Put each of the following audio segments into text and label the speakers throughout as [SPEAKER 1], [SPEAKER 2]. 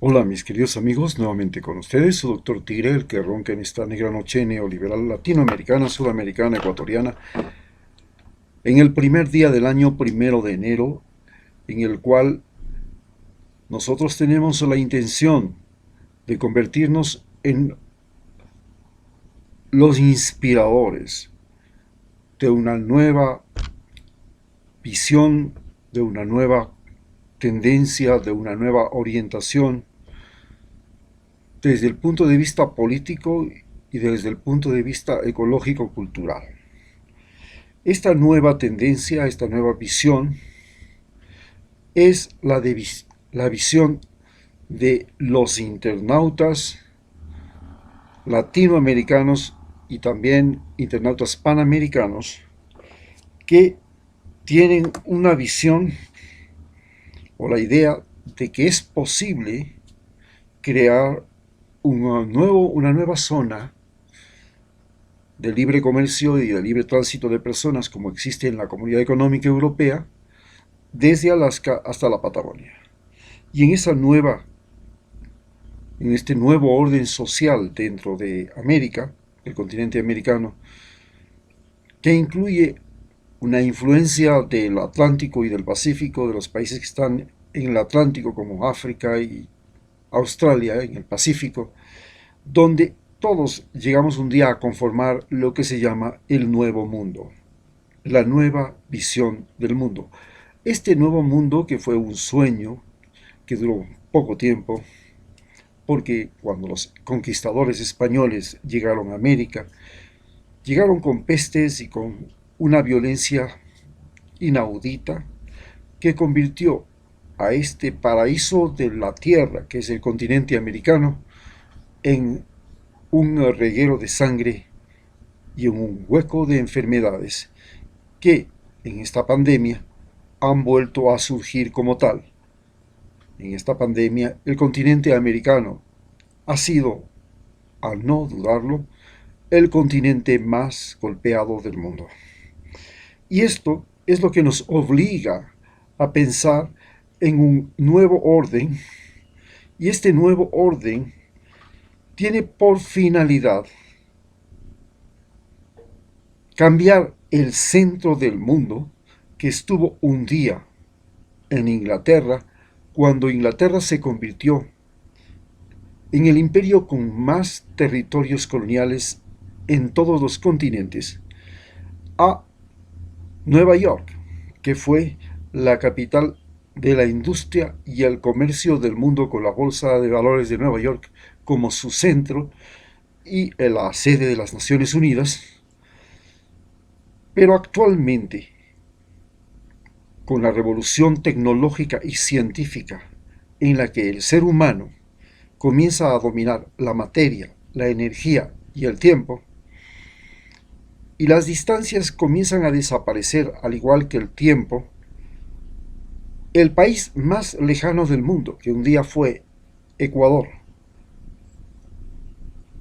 [SPEAKER 1] Hola mis queridos amigos, nuevamente con ustedes, su doctor Tigre, el que ronca en esta negra noche neoliberal latinoamericana, sudamericana, ecuatoriana, en el primer día del año 1 de enero, en el cual nosotros tenemos la intención de convertirnos en los inspiradores de una nueva visión, de una nueva tendencia, de una nueva orientación, desde el punto de vista político y desde el punto de vista ecológico-cultural. Esta nueva tendencia, esta nueva visión, es la visión de los internautas latinoamericanos y también internautas panamericanos que tienen una visión o la idea de que es posible crear una nueva zona de libre comercio y de libre tránsito de personas como existe en la Comunidad Económica Europea, desde Alaska hasta la Patagonia. Y en este nuevo orden social dentro de América, el continente americano, que incluye una influencia del Atlántico y del Pacífico, de los países que están en el Atlántico como África y Australia, en el Pacífico, donde todos llegamos un día a conformar lo que se llama el Nuevo Mundo, la nueva visión del mundo. Este nuevo mundo, que fue un sueño que duró poco tiempo, porque cuando los conquistadores españoles llegaron a América, llegaron con pestes y con una violencia inaudita que convirtió a este paraíso de la tierra, que es el continente americano, en un reguero de sangre y en un hueco de enfermedades que en esta pandemia han vuelto a surgir como tal. En esta pandemia, el continente americano ha sido, al no dudarlo, el continente más golpeado del mundo. Y esto es lo que nos obliga a pensar en un nuevo orden, y este nuevo orden tiene por finalidad cambiar el centro del mundo que estuvo un día en Inglaterra, cuando Inglaterra se convirtió en el imperio con más territorios coloniales en todos los continentes, a Nueva York, que fue la capital de la industria y el comercio del mundo, con la Bolsa de Valores de Nueva York como su centro y la sede de las Naciones Unidas. Pero actualmente, con la revolución tecnológica y científica en la que el ser humano comienza a dominar la materia, la energía y el tiempo, y las distancias comienzan a desaparecer al igual que el tiempo, el país más lejano del mundo, que un día fue Ecuador,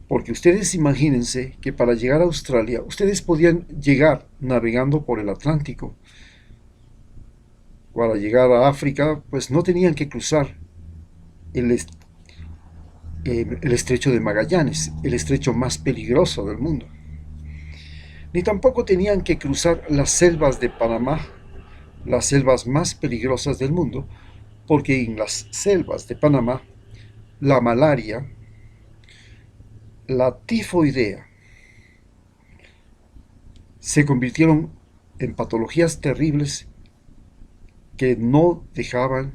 [SPEAKER 1] porque ustedes imagínense que para llegar a Australia, ustedes podían llegar navegando por el Atlántico. Para llegar a África, pues no tenían que cruzar el, el estrecho de Magallanes, el estrecho más peligroso del mundo. Ni tampoco tenían que cruzar las selvas de Panamá, las selvas más peligrosas del mundo, porque en las selvas de Panamá, la malaria, la tifoidea, se convirtieron en patologías terribles que no dejaban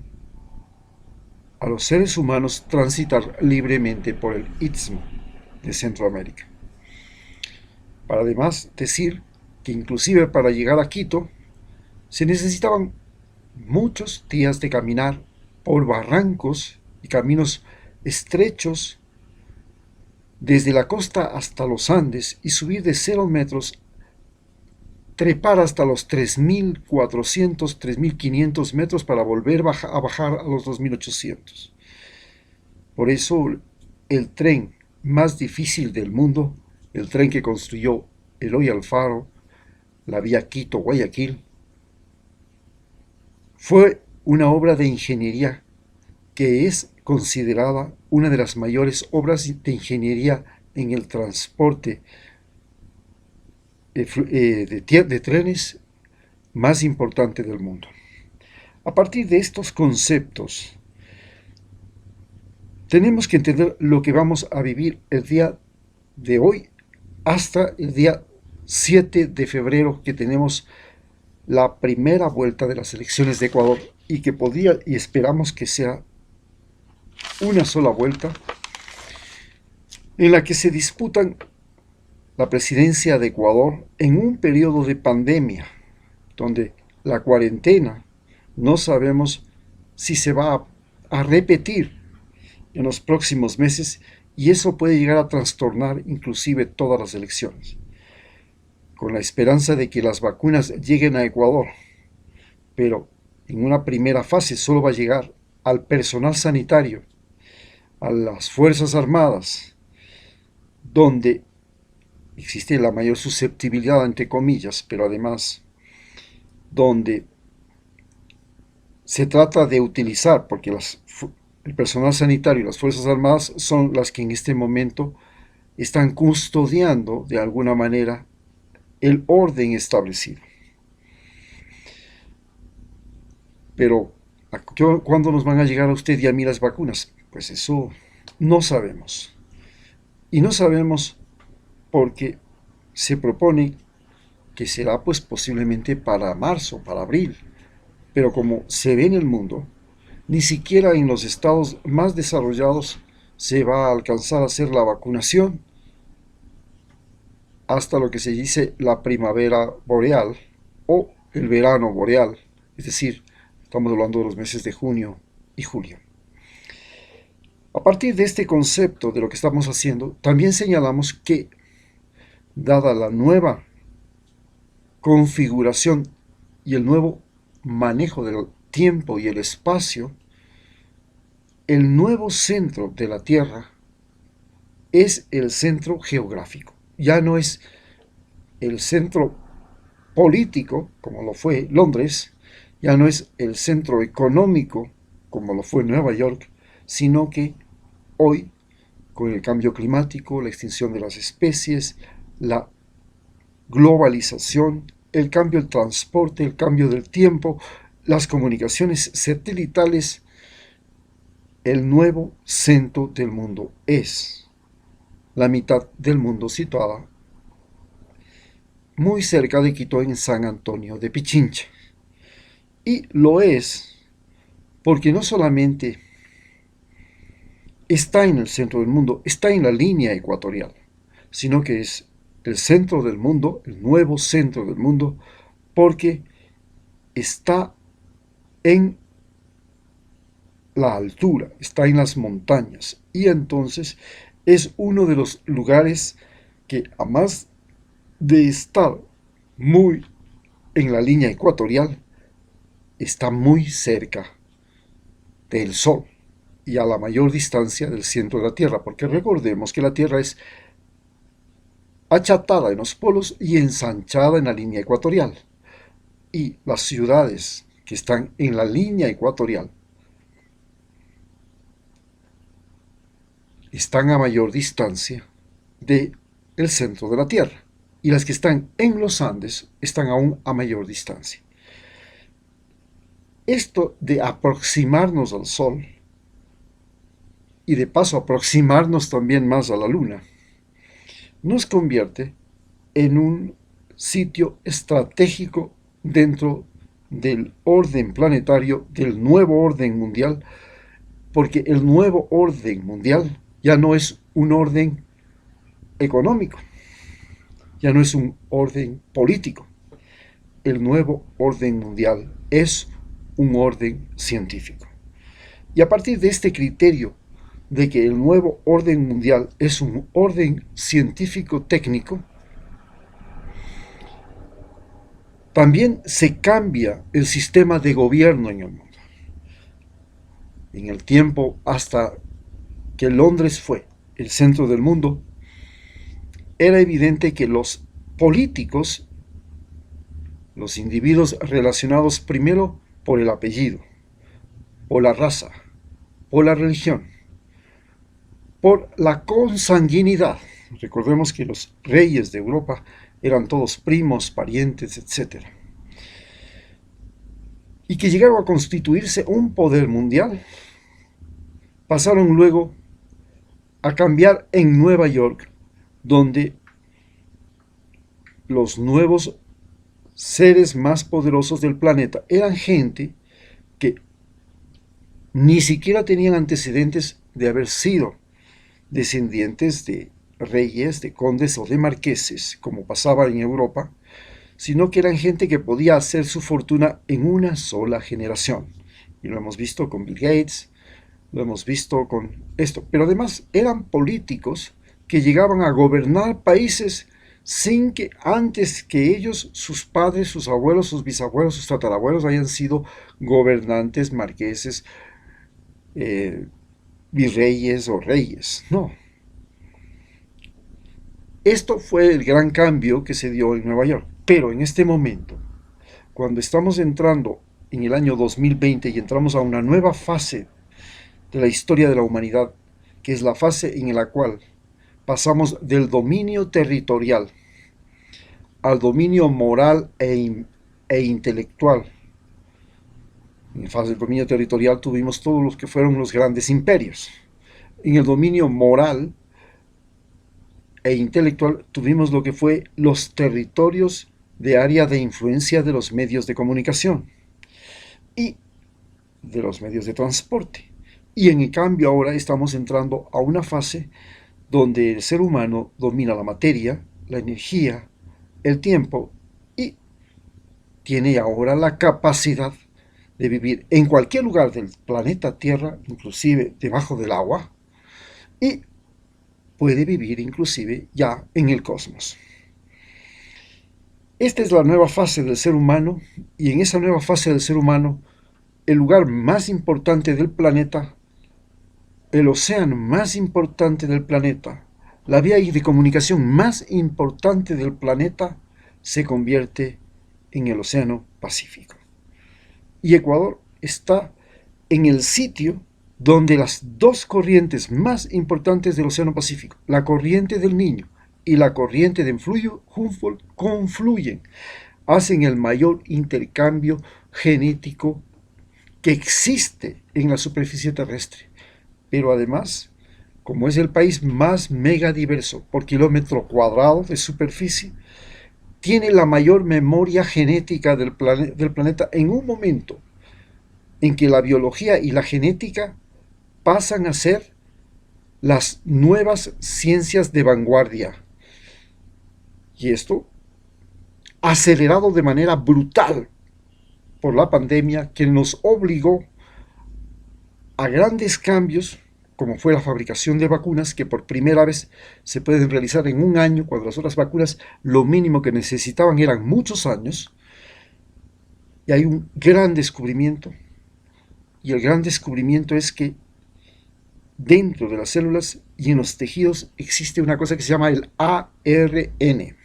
[SPEAKER 1] a los seres humanos transitar libremente por el istmo de Centroamérica. Para además decir que inclusive para llegar a Quito se necesitaban muchos días de caminar por barrancos y caminos estrechos desde la costa hasta los Andes y subir de 0 metros, trepar hasta los 3.400, 3.500 metros para volver a bajar a los 2.800. Por eso el tren más difícil del mundo, el tren que construyó Eloy Alfaro, la vía Quito-Guayaquil, fue una obra de ingeniería que es considerada una de las mayores obras de ingeniería en el transporte de trenes más importante del mundo. A partir de estos conceptos, tenemos que entender lo que vamos a vivir el día de hoy hasta el día 7 de febrero, que tenemos la primera vuelta de las elecciones de Ecuador, y que podría y esperamos que sea una sola vuelta, en la que se disputan la presidencia de Ecuador en un periodo de pandemia, donde la cuarentena no sabemos si se va a repetir en los próximos meses, y eso puede llegar a trastornar inclusive todas las elecciones. Con la esperanza de que las vacunas lleguen a Ecuador, pero en una primera fase solo va a llegar al personal sanitario, a las Fuerzas Armadas, donde existe la mayor susceptibilidad, entre comillas, pero además donde se trata de utilizar, porque el personal sanitario y las Fuerzas Armadas son las que en este momento están custodiando de alguna manera el orden establecido. Pero, ¿cuándo nos van a llegar a usted y a mí las vacunas? Pues eso no sabemos. Y no sabemos porque se propone que será pues posiblemente para marzo, para abril. Pero como se ve en el mundo, ni siquiera en los estados más desarrollados se va a alcanzar a hacer la vacunación hasta lo que se dice la primavera boreal o el verano boreal, es decir, estamos hablando de los meses de junio y julio. A partir de este concepto de lo que estamos haciendo, también señalamos que, dada la nueva configuración y el nuevo manejo del tiempo y el espacio, el nuevo centro de la Tierra es el centro geográfico. Ya no es el centro político, como lo fue Londres, ya no es el centro económico, como lo fue Nueva York, sino que hoy, con el cambio climático, la extinción de las especies, la globalización, el cambio del transporte, el cambio del tiempo, las comunicaciones satelitales, el nuevo centro del mundo es la mitad del mundo situada muy cerca de Quito, en San Antonio de Pichincha. Y lo es porque no solamente está en el centro del mundo, está en la línea ecuatorial, sino que es el centro del mundo, el nuevo centro del mundo, porque está en la altura, está en las montañas, y entonces es uno de los lugares que, a más de estar muy en la línea ecuatorial, está muy cerca del Sol y a la mayor distancia del centro de la Tierra, porque recordemos que la Tierra es achatada en los polos y ensanchada en la línea ecuatorial, y las ciudades que están en la línea ecuatorial están a mayor distancia del centro de la Tierra, y las que están en los Andes están aún a mayor distancia. Esto de aproximarnos al Sol, y de paso aproximarnos también más a la Luna, nos convierte en un sitio estratégico dentro del orden planetario, del nuevo orden mundial, porque el nuevo orden mundial ya no es un orden económico, ya no es un orden político. El nuevo orden mundial es un orden científico. Y a partir de este criterio de que el nuevo orden mundial es un orden científico técnico, también se cambia el sistema de gobierno en el mundo. En el tiempo hasta que Londres fue el centro del mundo, era evidente que los políticos, los individuos relacionados primero por el apellido, por la raza, por la religión, por la consanguinidad. Recordemos que los reyes de Europa eran todos primos, parientes, etc. Y que llegaron a constituirse un poder mundial. Pasaron luego a cambiar en Nueva York, donde los nuevos seres más poderosos del planeta eran gente que ni siquiera tenían antecedentes de haber sido descendientes de reyes, de condes o de marqueses, como pasaba en Europa, sino que eran gente que podía hacer su fortuna en una sola generación. Y lo hemos visto con Bill Gates, lo hemos visto con esto. Pero además eran políticos que llegaban a gobernar países sin que antes que ellos, sus padres, sus abuelos, sus bisabuelos, sus tatarabuelos hayan sido gobernantes, marqueses, virreyes o reyes. No. Esto fue el gran cambio que se dio en Nueva York. Pero en este momento, cuando estamos entrando en el año 2020 y entramos a una nueva fase de la historia de la humanidad, que es la fase en la cual pasamos del dominio territorial al dominio moral e intelectual. En la fase del dominio territorial tuvimos todos los que fueron los grandes imperios. En el dominio moral e intelectual tuvimos lo que fue los territorios de área de influencia de los medios de comunicación y de los medios de transporte. Y en cambio ahora estamos entrando a una fase donde el ser humano domina la materia, la energía, el tiempo y tiene ahora la capacidad de vivir en cualquier lugar del planeta Tierra, inclusive debajo del agua, y puede vivir inclusive ya en el cosmos. Esta es la nueva fase del ser humano, y en esa nueva fase del ser humano, el lugar más importante del planeta, el océano más importante del planeta, la vía de comunicación más importante del planeta, se convierte en el Océano Pacífico. Y Ecuador está en el sitio donde las dos corrientes más importantes del Océano Pacífico, la corriente del Niño y la corriente de Humboldt, confluyen, hacen el mayor intercambio genético que existe en la superficie terrestre. Pero además, como es el país más megadiverso por kilómetro cuadrado de superficie, tiene la mayor memoria genética del planeta en un momento en que la biología y la genética pasan a ser las nuevas ciencias de vanguardia. Y esto acelerado de manera brutal por la pandemia, que nos obligó a grandes cambios, como fue la fabricación de vacunas, que por primera vez se pueden realizar en un año, cuando las otras vacunas lo mínimo que necesitaban eran muchos años. Y hay un gran descubrimiento, y el gran descubrimiento es que dentro de las células y en los tejidos existe una cosa que se llama el ARN.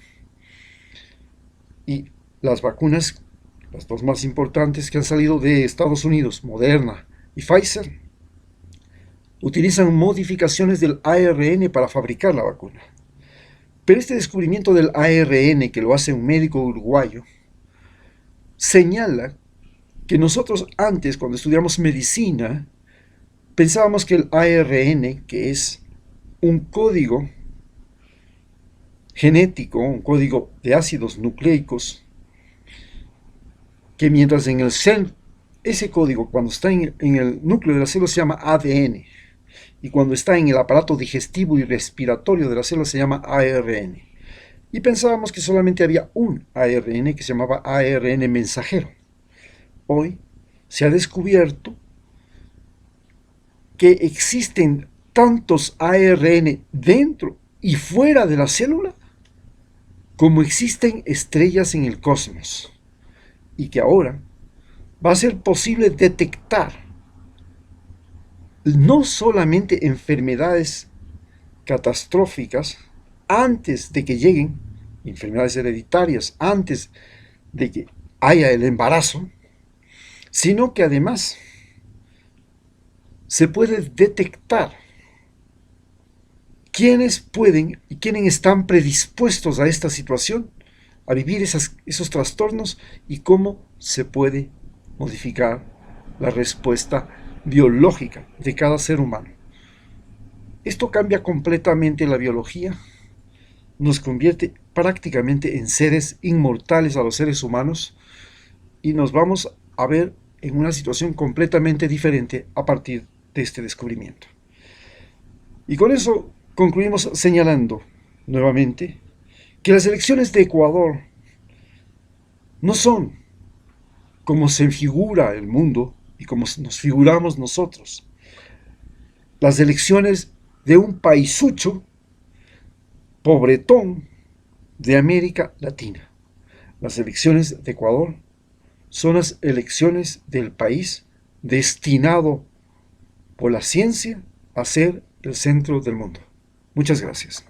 [SPEAKER 1] Y las vacunas, las dos más importantes que han salido de Estados Unidos, Moderna y Pfizer, utilizan modificaciones del ARN para fabricar la vacuna. Pero este descubrimiento del ARN, que lo hace un médico uruguayo, señala que nosotros antes, cuando estudiamos medicina, pensábamos que el ARN, que es un código genético, un código de ácidos nucleicos, que mientras en el ese código, cuando está en el núcleo de la célula, se llama ADN, y cuando está en el aparato digestivo y respiratorio de la célula se llama ARN. Y pensábamos que solamente había un ARN que se llamaba ARN mensajero. Hoy se ha descubierto que existen tantos ARN dentro y fuera de la célula como existen estrellas en el cosmos, y que ahora va a ser posible detectar no solamente enfermedades catastróficas antes de que lleguen, enfermedades hereditarias antes de que haya el embarazo, sino que además se puede detectar quiénes pueden y quiénes están predispuestos a esta situación, a vivir esos trastornos, y cómo se puede modificar la respuesta biológica de cada ser humano. Esto cambia completamente la biología, nos convierte prácticamente en seres inmortales a los seres humanos, y nos vamos a ver en una situación completamente diferente a partir de este descubrimiento. Y con eso concluimos señalando nuevamente que las elecciones de Ecuador no son como se figura el mundo y como nos figuramos nosotros. Las elecciones de un paisucho pobretón de América Latina. Las elecciones de Ecuador son las elecciones del país destinado por la ciencia a ser el centro del mundo. Muchas gracias.